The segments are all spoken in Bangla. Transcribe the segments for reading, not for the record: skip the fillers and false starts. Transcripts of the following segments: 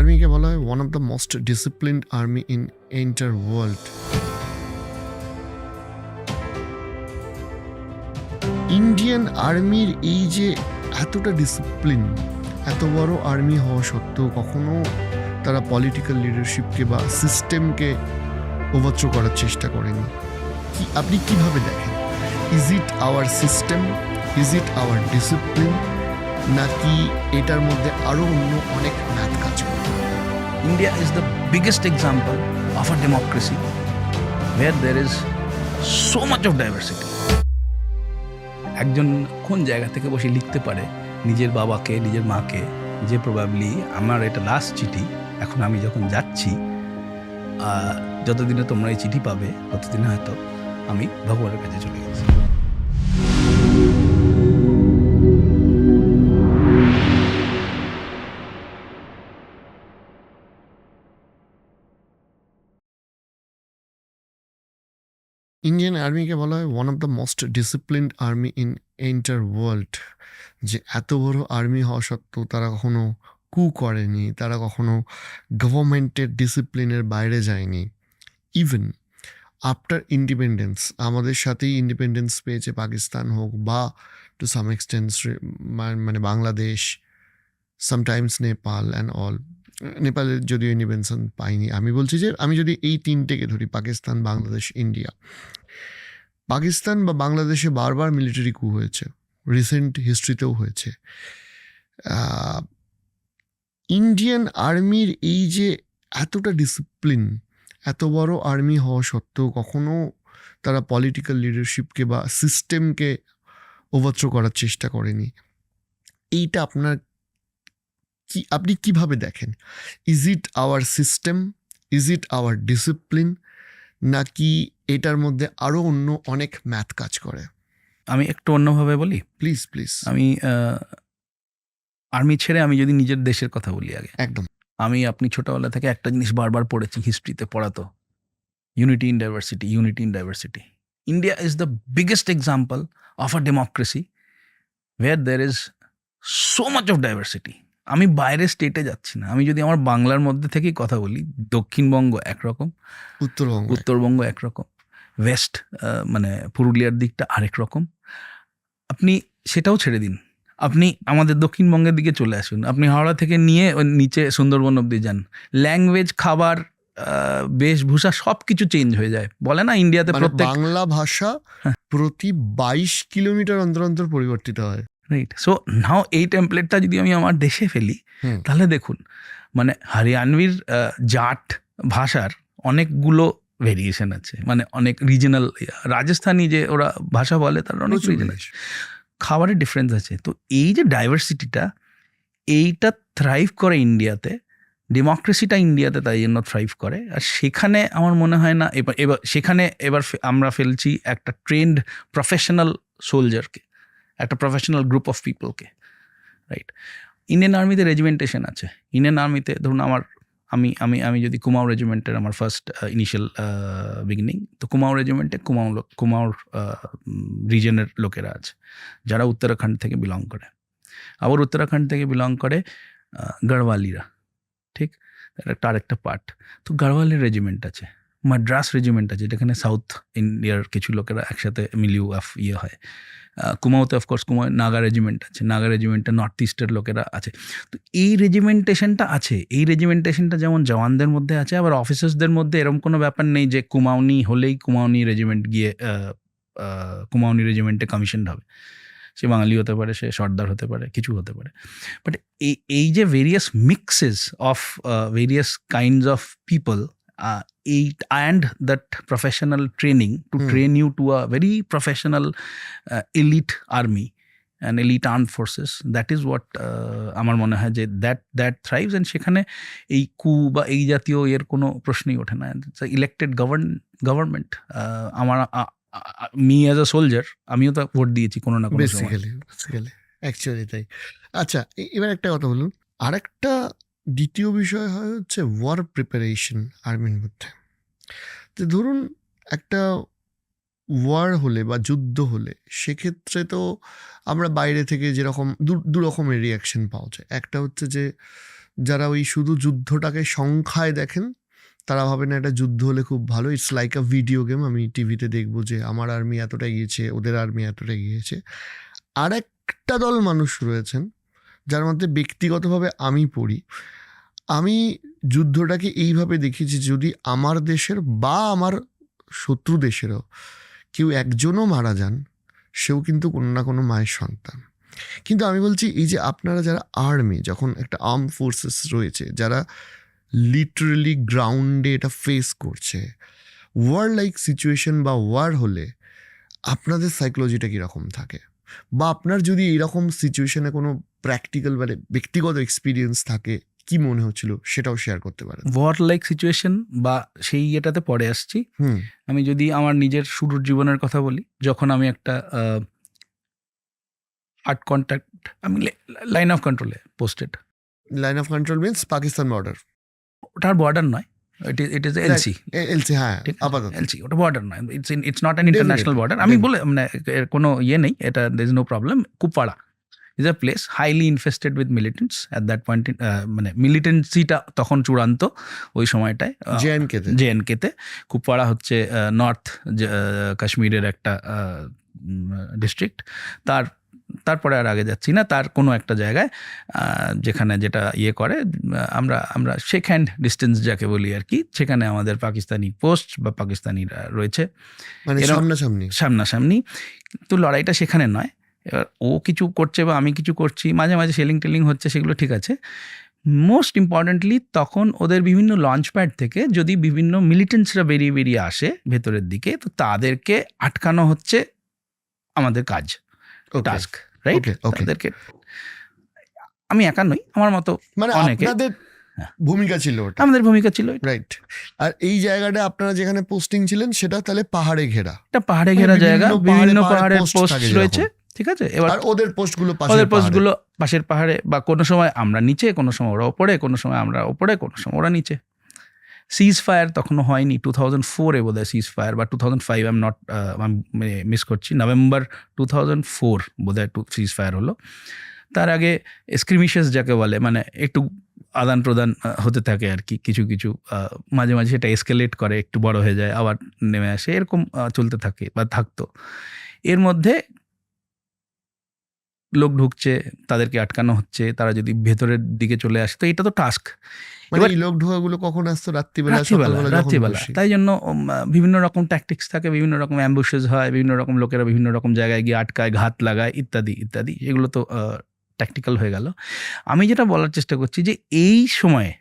আর্মিকে বলা হয় one of the most disciplined army in enter world. Indian আর্মির এই যে এতটা ডিসিপ্লিন, এত বড় আর্মি হওয়া সত্ত্বেও কখনো তারা পলিটিক্যাল লিডারশিপকে বা সিস্টেমকে ওভারথ্রো করার চেষ্টা করেনি। আপনি কিভাবে দেখেন? Is it hour system, is it hour discipline, নাকি এটার মধ্যে আরও অন্য অনেক ম্যাথ কাজ করে? India is the biggest example of a democracy where there is so much of diversity. একজন কোন জায়গা থেকে বসে লিখতে পারে নিজের বাবাকে, নিজের মাকে, যে প্রবাবলি আমার এটা লাস্ট চিঠি, এখন আমি যখন যাচ্ছি, যতদিনে তোমরা এই চিঠি পাবে ততদিনে হয়তো আমি ভগবানের কাছে চলে গেছি। ইন্ডিয়ান আর্মিকে বলা হয় one of the most disciplined army in enter world. যে এত বড় আর্মি হওয়া সত্ত্বেও তারা কখনো কু করেনি, তারা কখনো গভর্নমেন্টের ডিসিপ্লিনের বাইরে যায়নি। ইভেন আফটার ইন্ডিপেন্ডেন্স, আমাদের সাথেই ইন্ডিপেন্ডেন্স পেয়েছে পাকিস্তান হোক বা টু সাম এক্সটেন্ট মানে Bangladesh, sometimes Nepal and all. নেপালের যদিও ইন্ডিপেন্ডেন্স পাইনি। আমি বলছি যে আমি যদি এই তিনটেকে ধরি, পাকিস্তান, বাংলাদেশ, ইন্ডিয়া, পাকিস্তান বা বাংলাদেশে বারবার মিলিটারি কু হয়েছে, রিসেন্ট হিস্ট্রিতেও হয়েছে। ইন্ডিয়ান আর্মির এই যে এতটা ডিসিপ্লিন, এত বড় আর্মি হওয়া সত্ত্বেও কখনো তারা পলিটিক্যাল লিডারশিপকে বা সিস্টেমকে ওভারথ্রো করার চেষ্টা করেনি। এইটা আপনার আপনি কিভাবে দেখেন? Is it hour system, is it hour discipline, নাকি এটার মধ্যে আরও অন্য অনেক ম্যাথ কাজ করে? আমি একটু অন্যভাবে বলি, প্লিজ প্লিজ। আমি আর্মি ছেড়ে আমি যদি নিজের দেশের কথা বলি আগে, একদম। আপনি ছোটবেলা থেকে একটা জিনিস বারবার পড়েছি, হিস্ট্রিতে পড়াতো, unity in diversity, unity in diversity. India is the biggest example of a democracy where there is so much of diversity. আমি বাইরের স্টেটে যাচ্ছি না, আমি যদি আমার বাংলার মধ্যে থেকেই কথা বলি, দক্ষিণবঙ্গ একরকম, উত্তরবঙ্গ একরকম, ওয়েস্ট মানে পুরুলিয়ার দিকটা আরেক রকম। আপনি সেটাও ছেড়ে দিন, আপনি আমাদের দক্ষিণবঙ্গের দিকে চলে আসুন, আপনি হাওড়া থেকে নিয়ে নিচে সুন্দরবন অব্দি যান, ল্যাঙ্গুয়েজ, খাবার, বেশভূষা সব কিছু চেঞ্জ হয়ে যায়। বলে না ইন্ডিয়াতে প্রত্যেক বাংলা ভাষা প্রতি 22 কিলোমিটার অন্তর অন্তর পরিবর্তিত হয়। রাইট। সো নাও এই টেমপ্লেটটা যদি আমি আমার দেশে ফেলি, তাহলে দেখুন, মানে হরিয়ানভির জাট ভাষার অনেকগুলো ভেরিয়েশন আছে, মানে অনেক রিজনাল, রাজস্থানী যে ওরা ভাষা বলে তার অনেক রিজন আছে, খাবারের ডিফারেন্স আছে। তো এই যে ডাইভার্সিটিটা, এইটা থ্রাইভ করে ইন্ডিয়াতে, ডেমোক্রেসিটা ইন্ডিয়াতে তাই জন্য থ্রাইভ করে। আর সেখানে আমার মনে হয় না এবার আমরা ফেলছি একটা ট্রেন্ড প্রফেশনাল সোলজারকে, একটা প্রফেশনাল গ্রুপ অফ পিপলকে, রাইট? ইন্ডিয়ান আর্মিতে রেজিমেন্টেশন আছে। ইন্ডিয়ান আর্মিতে ধরুন আমি যদি কুমাও রেজিমেন্টের আমার ফার্স্ট ইনিশিয়াল বিগিনিং, তো কুমাও রেজিমেন্টে কুমাওর রিজনের লোকেরা আছে যারা উত্তরাখণ্ড থেকে বিলং করে। আবার উত্তরাখণ্ড থেকে বিলং করে গড়ওয়ালিরা, ঠিক, একটা আরেকটা পার্ট। তো গড়ওয়ালির রেজিমেন্ট আছে, মাদ্রাস রেজিমেন্ট আছে, যেখানে সাউথ ইন্ডিয়ার কিছু লোকেরা একসাথে মিলিয়ে হয়। কুমাওতে অফকোর্স নাগা রেজিমেন্ট আছে, নাগা রেজিমেন্টে নর্থ ইস্টের লোকেরা আছে। তো এই রেজিমেন্টেশনটা আছে, এই রেজিমেন্টেশনটা যেমন জওয়ানদের মধ্যে আছে, আবার অফিসার্সদের মধ্যে এরকম কোনো ব্যাপার নেই যে কুমাউনি হলেই কুমাউনি রেজিমেন্ট গিয়ে কুমাউনি রেজিমেন্টে কমিশন হবে। সে বাঙালি হতে পারে, সে সর্দার হতে পারে, কিছু হতে পারে। বাট এই যে various mixes of various kinds of people, and that professional training to train you to a very professional elite army and elite armed forces, that is what আমার মনে হয় যে that thrives, and সেখানে এই কু বা এই জাতীয় এর কোনো প্রশ্নই ওঠে না। Elected government. আমার মি অ্যাজ আ সোলজার, আমিও তো ভোট দিয়েছি কোনো না কোনো সময়। বেসিক্যালি অ্যাকচুয়ালি তাই। আচ্ছা, এবার একটা কথা বলুন, আরেকটা দ্বিতীয় বিষয় হয় হচ্ছে ওয়ার প্রিপারেশন আর্মির মধ্যে। তো ধরুন একটা ওয়ার হলে বা যুদ্ধ হলে, সেক্ষেত্রে তো আমরা বাইরে থেকে যেরকম দু রকমের রিয়াকশন পাওয়া যায়। একটা হচ্ছে যে যারা ওই শুধু যুদ্ধটাকে সংখ্যায় দেখেন, তারা ভাবে না এটা যুদ্ধ হলে খুব ভালো, it's like a video game. আমি টিভিতে দেখবো যে আমার আর্মি এতটা গিয়েছে, ওদের আর্মি এতটা গিয়েছে। আর একটা দল মানুষ রয়েছেন যার মধ্যে ব্যক্তিগতভাবে আমি পড়ি। আমি যুদ্ধটাকে এইভাবে দেখেছি, যদি আমার দেশের বা আমার শত্রু দেশেরও কেউ একজনও মারা যান, সেও কিন্তু কোনো না কোনো মায়ের সন্তান। কিন্তু আমি বলছি, এই যে আপনারা যারা আর্মি, যখন একটা আর্ম ফোর্সেস রয়েছে যারা লিটারেলি গ্রাউন্ডে এটা ফেস করছে, ওয়ার লাইক সিচুয়েশন বা ওয়ার হলে আপনাদের সাইকোলজিটা কীরকম থাকে, বা আপনার যদি এইরকম সিচুয়েশনে কোনো প্র্যাকটিক্যাল মানে ব্যক্তিগত এক্সপিরিয়েন্স থাকে, কি মনে হচ্ছিল সেটাও শেয়ার করতে পারেন। ওয়ার লাইক সিচুয়েশন বা সেই এটাতে পরে আসছি। আমি যদি আমার নিজের শুরুর জীবনের কথা বলি, যখন আমি একটা আর্ট কন্ট্যাক্ট, আমি লাইন অফ কন্ট্রোলে posted. Line of control means Pakistan border? ওটার বর্ডার নয়, ইট ইজ এলসি। এলসি, হ্যাঁ, আপাতত এলসি, ওটা বর্ডার নয়, it's not an international border. আমি বলে মানে কোনো ইয়ে নেই, এটা there is no problem. Kupwara is a place highly infested with militants at that point. মানে মিলিটেন্সিটা তখন চূড়ান্ত ওই সময়টায় জেএনকেতে। কুপওয়াড়া হচ্ছে নর্থ কাশ্মীরের একটা ডিস্ট্রিক্ট। তারপরে আর আগে যাচ্ছি না, তার কোনো একটা জায়গায় যেখানে যেটা ইয়ে করে, আমরা শেক হ্যান্ড ডিস্টেন্স যাকে বলি আর কি, সেখানে আমাদের পাকিস্তানি পোস্ট বা পাকিস্তানিরা রয়েছে, মানে সামনাসামনি। তো লড়াইটা সেখানে নয়। এবার ও কিছু করছে বা আমি কিছু করছি, মাঝে মাঝে সেলিং টেলিং হচ্ছে, সেগুলো ঠিক আছে। মোস্ট ইম্পর্টেন্টলি তখন ওদের বিভিন্ন লঞ্চ প্যাড থেকে যদি বিভিন্ন মিলিটেন্টসরা বেরিয়ে আসে ভেতরের দিকে, তো তাদেরকে আটকানো হচ্ছে আমাদের কাজ, টাস্ক, রাইট? তাদেরকে আমি একা নই, আমার মতো মানে অনেকে, আপনাদের ভূমিকা ছিল, আমাদের ভূমিকা ছিল, রাইট। আর এই জায়গাটা আপনারা যেখানে পোস্টিং ছিলেন সেটা তাহলে পাহাড়ে ঘেরা, এটা পাহাড়ে ঘেরা জায়গা, বিভিন্ন পাহাড়ের পোস্ট রয়েছে, ঠিক আছে? এবার ওদের পোস্টগুলো পাশের পাহাড়ে, বা কোনো সময় আমরা নিচে, কোনো সময় ওরা ওপরে, কোনো সময় আমরা ওপরে, কোনো সময় ওরা নিচে। সিজ ফায়ার তখনও হয়নি, 2004-এ বোধহয় সিজ ফায়ার, বা 2005, আমি মিস করছি, নভেম্বর 2004 বোধহয় সিজ ফায়ার হলো। তার আগে স্ক্রিমিশেস যাকে বলে, মানে একটু আদান প্রদান হতে থাকে আর কি, কিছু কিছু মাঝে মাঝে সেটা এসকেলেট করে, একটু বড় হয়ে যায়, আবার নেমে আসে, এরকম চলতে থাকে বা থাকতো। এর মধ্যে লোক ঢুকছে, তাদেরকে আটকানো হচ্ছে, তারা যদি ভেতরের দিকে চলে আসে, তো এটা তো টাস্ক। এবার লোক ঢোকাগুলো কখন আসতো? রাত্রিবেলা। তাই জন্য বিভিন্ন রকম ট্যাকটিক্স থাকে, বিভিন্ন রকম অ্যাম্বুশেস হয়, বিভিন্ন রকম লোকেরা বিভিন্ন রকম জায়গায় গিয়ে আটকায়, ঘাত লাগায়, ইত্যাদি ইত্যাদি। এগুলো তো ট্যাকটিক্যাল হয়ে গেল। আমি যেটা বলার চেষ্টা করছি যে এই সময়ে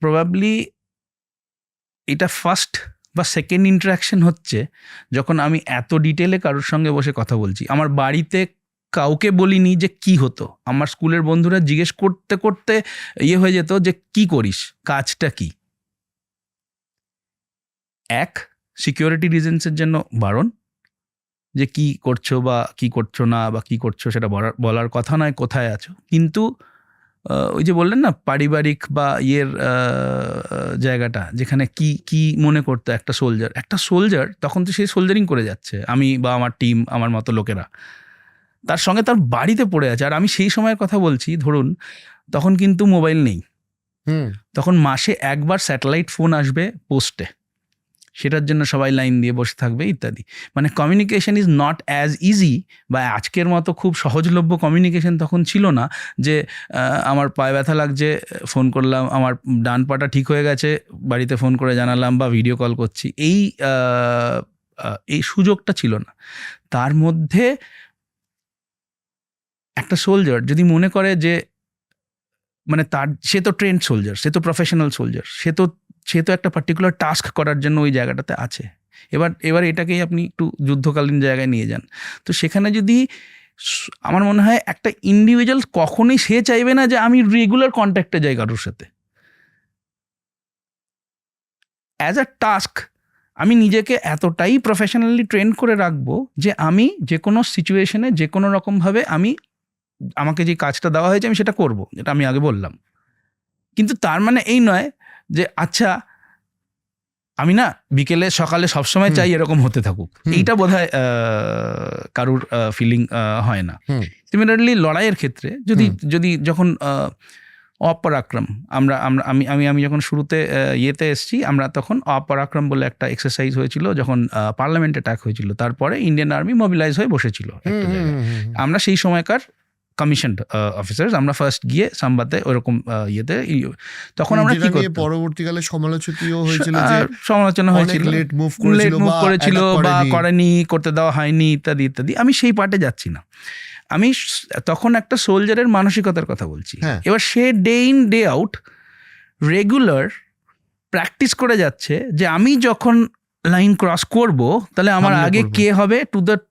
প্রবাবলি এটা ফার্স্ট বা সেকেন্ড ইন্টারাকশন হচ্ছে যখন আমি এত ডিটেলে কারোর সঙ্গে বসে কথা বলছি। আমার বাড়িতে কাউকে বলিনি যে কি হতো, আমার স্কুলের বন্ধুরা জিজ্ঞেস করতে করতে ইয়ে হয়ে যেত যে কি করিস, কাজটা কি। সিকিউরিটি রিজনসের জন্য বারণ, যে কি করছো বা কি করছো না, বা কি করছো সেটা বলার কথা নয়, কোথায় আছো। কিন্তু ওই যে বললেন না, পারিবারিক বা ইয়ের জায়গাটা, যেখানে কি মনে করতো একটা সোলজার, তখন তো সেই সোলজারিং করে যাচ্ছে, আমি বা আমার টিম, আমার মতো লোকেরা, তার সঙ্গে তার বাড়িতে পড়ে আছে। আর আমি সেই সময়ের কথা বলছি, ধরুন তখন কিন্তু মোবাইল নেই, তখন মাসে একবার স্যাটেলাইট ফোন আসবে পোস্টে, সেটার জন্য সবাই লাইন দিয়ে বসে থাকবে ইত্যাদি। মানে communication is not as easy, বা আজকের মতো খুব সহজলভ্য কমিউনিকেশন তখন ছিল না, যে আমার পায়ে ব্যথা লাগছে, ফোন করলাম, আমার ডান পাটা ঠিক হয়ে গেছে, বাড়িতে ফোন করে জানালাম, বা ভিডিও কল করছি, এই সুযোগটা ছিল না। তার মধ্যে একটা সোলজার যদি মনে করে যে মানে সে তো ট্রেন্ড সোলজার, সে তো প্রফেশনাল সোলজার, সে তো একটা পার্টিকুলার টাস্ক করার জন্য ওই জায়গাটাতে আছে। এবার এটাকেই আপনি একটু যুদ্ধকালীন জায়গায় নিয়ে যান, তো সেখানে যদি আমার মনে হয় একটা ইন্ডিভিজুয়াল কখনোই সে চাইবে না যে আমি রেগুলার কন্ট্যাক্টে যাই কারোর সাথে। অ্যাজ আ টাস্ক আমি নিজেকে এতটাই প্রফেশনালি ট্রেন করে রাখবো যে আমি যে কোনো সিচুয়েশনে, যে কোনো রকমভাবে আমাকে যে কাজটা দেওয়া হয়েছে আমি সেটা করব, যেটা আমি আগে বললাম। কিন্তু তার মানে এই নয় যে আচ্ছা আমি না বিকেলে সকালে সবসময় চাই এরকম হতে থাকুক, এইটা বোধহয় কারুর ফিলিং হয় না। সিমিলারলি লড়াইয়ের ক্ষেত্রে যদি যখন অপরাক্রম আমি যখন শুরুতে ইয়েতে এসেছি, আমরা তখন অপরাক্রম বলে একটা এক্সারসাইজ হয়েছিল যখন পার্লামেন্ট অ্যাটাক হয়েছিল, তারপরে ইন্ডিয়ান আর্মি মোবিলাইজ হয়ে বসেছিল একটা জায়গায়। আমরা সেই সময়কার কমিশনড অফিসার্স, আমরা ফার্স্ট গিয়ে সাম্বাতে ওরকম ইয়েতে, তখন আমরা কি করতাম, পরবর্তীকালে সমালোচিতও হয়েছিল যে সমালোচনা হয়েছিল, লেট মুভ করেছিল বা করেনি, করতে দেওয়া হয়নি ইত্যাদি ইত্যাদি। আমি সেই পার্টে যাচ্ছি না, আমি তখন একটা সোলজারের মানসিকতার কথা বলছি। এবার সে day in day out regular practice করে যাচ্ছে যে আমি যখন লাইন ক্রস করব তাহলে আমার আগে কে হবে,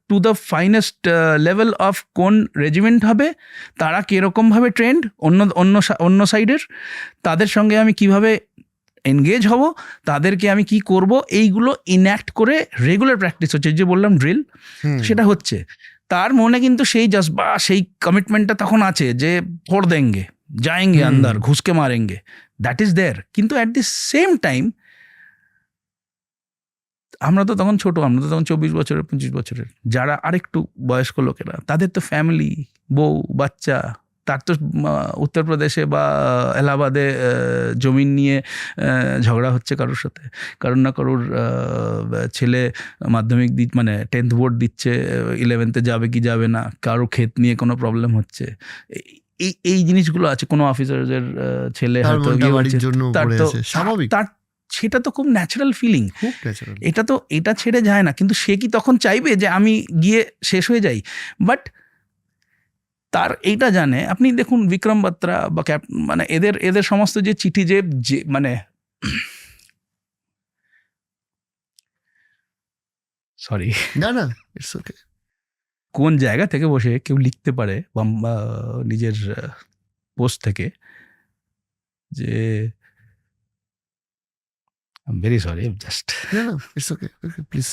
to the finest level of কোন রেজিমেন্ট হবে, তারা কিরকম ভাবে ট্রেন্ড, অন্য সাইডের তাদের সঙ্গে আমি কিভাবে এনগেজ হব, তাদেরকে আমি কি করব, এইগুলো ইনঅ্যাক্ট করে রেগুলার প্র্যাকটিস হচ্ছে। যে বললাম ড্রিল, সেটা হচ্ছে। তার মনে কিন্তু সেই জজবা, সেই কমিটমেন্টটা তখন আছে যে ফোড় দেঙ্গে, যায়েঙ্গে আন্দার, ঘুষকে মারেঙ্গে, দ্যাট ইজ দেয়ার। কিন্তু অ্যাট দি সেম টাইম আমরা তো তখন ছোট, আমরা তো তখন 24 বছরের 25 বছরের, যারা আরেকটু বয়স্ক লোকেরা, তাদের তো ফ্যামিলি, বউ বাচ্চা, তার তো উত্তরপ্রদেশে বা এলাহাবাদে জমিন নিয়ে ঝগড়া হচ্ছে কারোর সাথে, কারোর না কারোর ছেলে মাধ্যমিক মানে 10th বোর্ড দিচ্ছে, 11th যাবে কি যাবে না, কারো ক্ষেত নিয়ে কোনো প্রবলেম হচ্ছে, এই জিনিসগুলো আছে। কোনো অফিসারের ছেলে হয়তো স্বাভাবিক, তার সেটা তো খুব ন্যাচারাল ফিলিং, এটা ছেড়ে যায় না। কিন্তু সে কি তখন চাইবে যে আমি গিয়ে শেষ হয়ে যাই? বাট তার এইটা জানে, আপনি দেখুন বিক্রম বাত্রা বা মানে এদের সমস্ত যে চিঠি, যে মানে সরি না কোন জায়গা থেকে বসে কেউ লিখতে পারে বা নিজের পোস্ট থেকে যে I'm very sorry, I'm just no it's okay please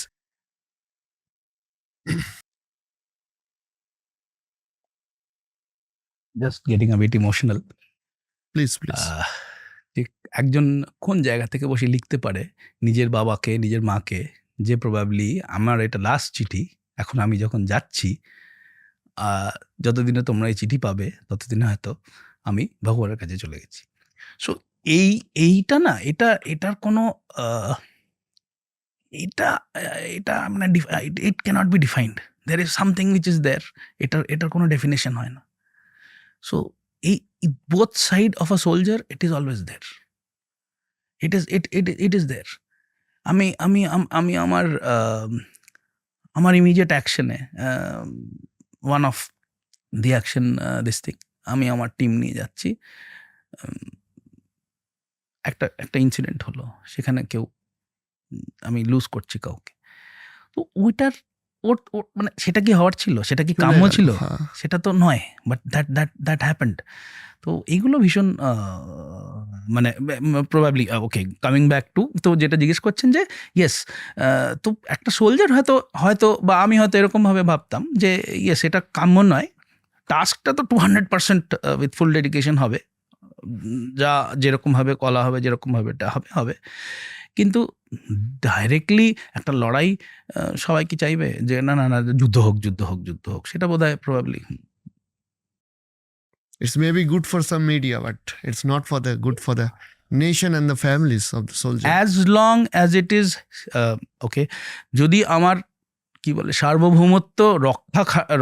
just getting a bit emotional. please একজন কোন জায়গা থেকে বসে লিখতে পারে নিজের বাবাকে, নিজের মাকে, যে প্রবাবলি আমার এটা লাস্ট চিঠি, এখন আমি যখন যাচ্ছি, যতদিনে তোমরা এই চিঠি পাবে ততদিনে হয়তো আমি ভগবানের কাছে চলে গেছি। সো এইটা না, এটার কোনো এটা মানে it cannot be defined, there is something which is there, এটার কোনো ডেফিনেশন হয় না। সো এই both side of a soldier, it is always there, it is there. আমি আমার ইমিডিয়েট অ্যাকশনে, one of the action this thing, আমি আমার টিম নিয়ে যাচ্ছি, একটা ইনসিডেন্ট হলো, সেখানে আমি লুজ করছি কাউকে। তো ওইটার মানে সেটা কি হওয়ার ছিল, সেটা কি কাম্য ছিল, সেটা তো নয়, বাট দ্যাট হ্যাপেন্ড। তো এইগুলো ভীষণ মানে probably okay, coming back to, তো যেটা জিজ্ঞেস করছেন যে ইয়েস, তো একটা সোলজার হয়তো বা আমি হয়তো এরকমভাবে ভাবতাম যে ইয়েস, এটা কাম্য নয়, টাস্কটা তো 200% উইথ ফুল ডেডিকেশন হবে, যা যেরকমভাবে কলা হবে, যেরকমভাবে এটা হবে। কিন্তু ডাইরেক্টলি একটা লড়াই সবাই কি চাইবে যে না যুদ্ধ হোক, সেটা বোধহয় probably it's maybe good for some media but it's not for the good for the nation and the families of the soldiers, as long as it is okay, যদি আমার কি বলে সার্বভৌমত্ব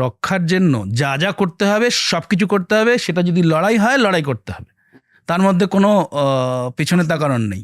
রক্ষার জন্য যা করতে হবে সবকিছু করতে হবে, সেটা যদি লড়াই হয় লড়াই করতে হবে, তার মধ্যে কোনো পেছনে তাকানোর নেই।